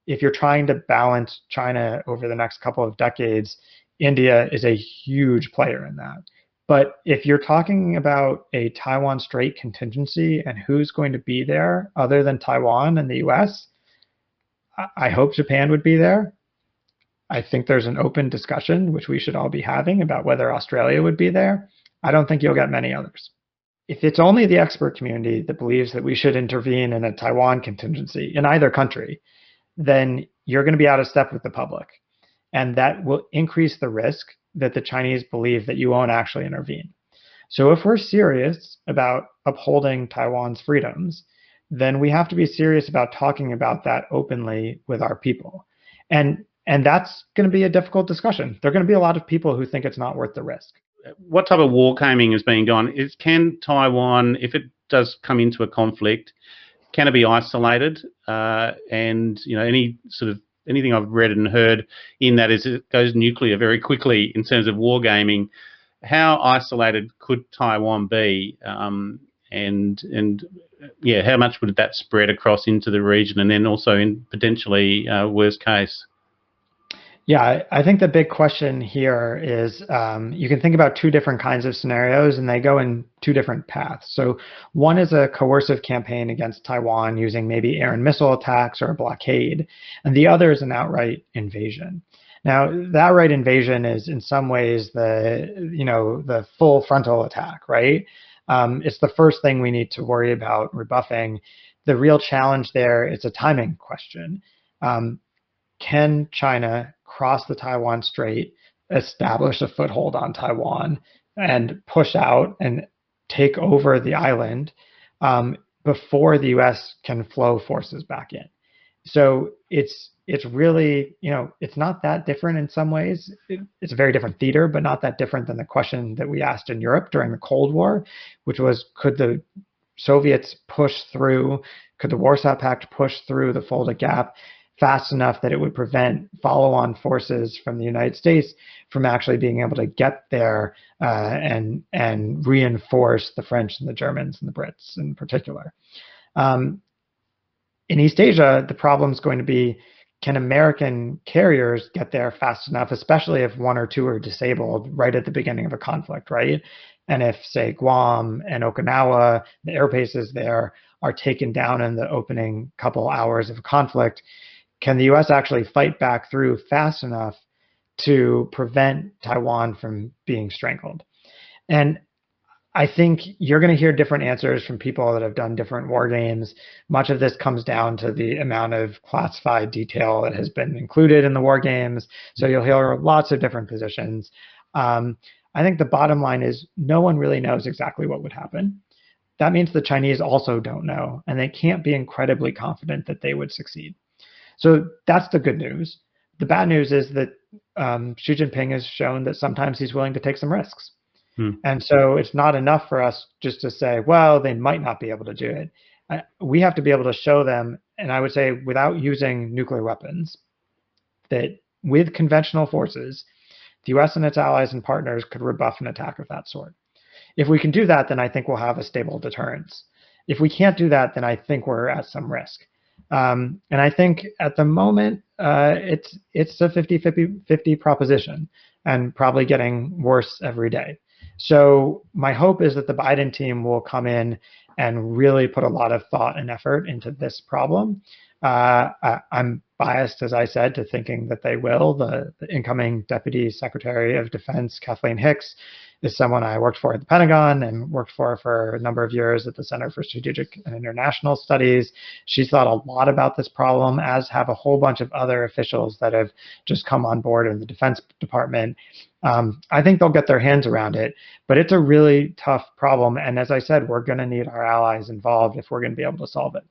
if you're trying to balance China over the next couple of decades, India is a huge player in that. But if you're talking about a Taiwan Strait contingency and who's going to be there other than Taiwan and the US, I hope Japan would be there. I think there's an open discussion, which we should all be having, about whether Australia would be there. I don't think you'll get many others. If it's only the expert community that believes that we should intervene in a Taiwan contingency in either country, then you're going to be out of step with the public. And that will increase the risk that the Chinese believe that you won't actually intervene. So if we're serious about upholding Taiwan's freedoms, then we have to be serious about talking about that openly with our people. And that's going to be a difficult discussion. There are going to be a lot of people who think it's not worth the risk. What type of war gaming is being done? Can Taiwan, if it does come into a conflict, can it be isolated? And anything I've read and heard in that is it goes nuclear very quickly in terms of war gaming. How isolated could Taiwan be? And how much would that spread across into the region, and then also in potentially worst case? Yeah, I think the big question here is you can think about two different kinds of scenarios, and they go in two different paths. So one is a coercive campaign against Taiwan using maybe air and missile attacks or a blockade, and the other is an outright invasion. Now, the outright invasion is in some ways the full frontal attack, right? It's the first thing we need to worry about rebuffing. The real challenge there is a timing question. Can China cross the Taiwan Strait, establish a foothold on Taiwan, and push out and take over the island before the U.S. can flow forces back in? So it's really, it's not that different in some ways. It's a very different theater, but not that different than the question that we asked in Europe during the Cold War, which was, could the Soviets push through, could the Warsaw Pact push through the Fulda Gap fast enough that it would prevent follow-on forces from the United States from actually being able to get there and reinforce the French and the Germans and the Brits in particular. In East Asia, the problem is going to be, can American carriers get there fast enough, especially if one or two are disabled right at the beginning of a conflict, right? And if, say, Guam and Okinawa, the air bases there, are taken down in the opening couple hours of a conflict, can the U.S. actually fight back through fast enough to prevent Taiwan from being strangled? And I think you're going to hear different answers from people that have done different war games. Much of this comes down to the amount of classified detail that has been included in the war games. So you'll hear lots of different positions. I think the bottom line is no one really knows exactly what would happen. That means the Chinese also don't know, and they can't be incredibly confident that they would succeed. So that's the good news. The bad news is that Xi Jinping has shown that sometimes he's willing to take some risks. And so it's not enough for us just to say, well, they might not be able to do it. We have to be able to show them, and I would say without using nuclear weapons, that with conventional forces, the U.S. and its allies and partners could rebuff an attack of that sort. If we can do that, then I think we'll have a stable deterrence. If we can't do that, then I think we're at some risk. And I think at the moment, it's a 50-50 proposition and probably getting worse every day. So my hope is that the Biden team will come in and really put a lot of thought and effort into this problem. I'm biased, as I said, to thinking that they will. The incoming Deputy Secretary of Defense, Kathleen Hicks, is someone I worked for at the Pentagon and worked for a number of years at the Center for Strategic and International Studies. She's thought a lot about this problem, as have a whole bunch of other officials that have just come on board in the Defense Department. I think they'll get their hands around it, but it's a really tough problem. And as I said, we're going to need our allies involved if we're going to be able to solve it.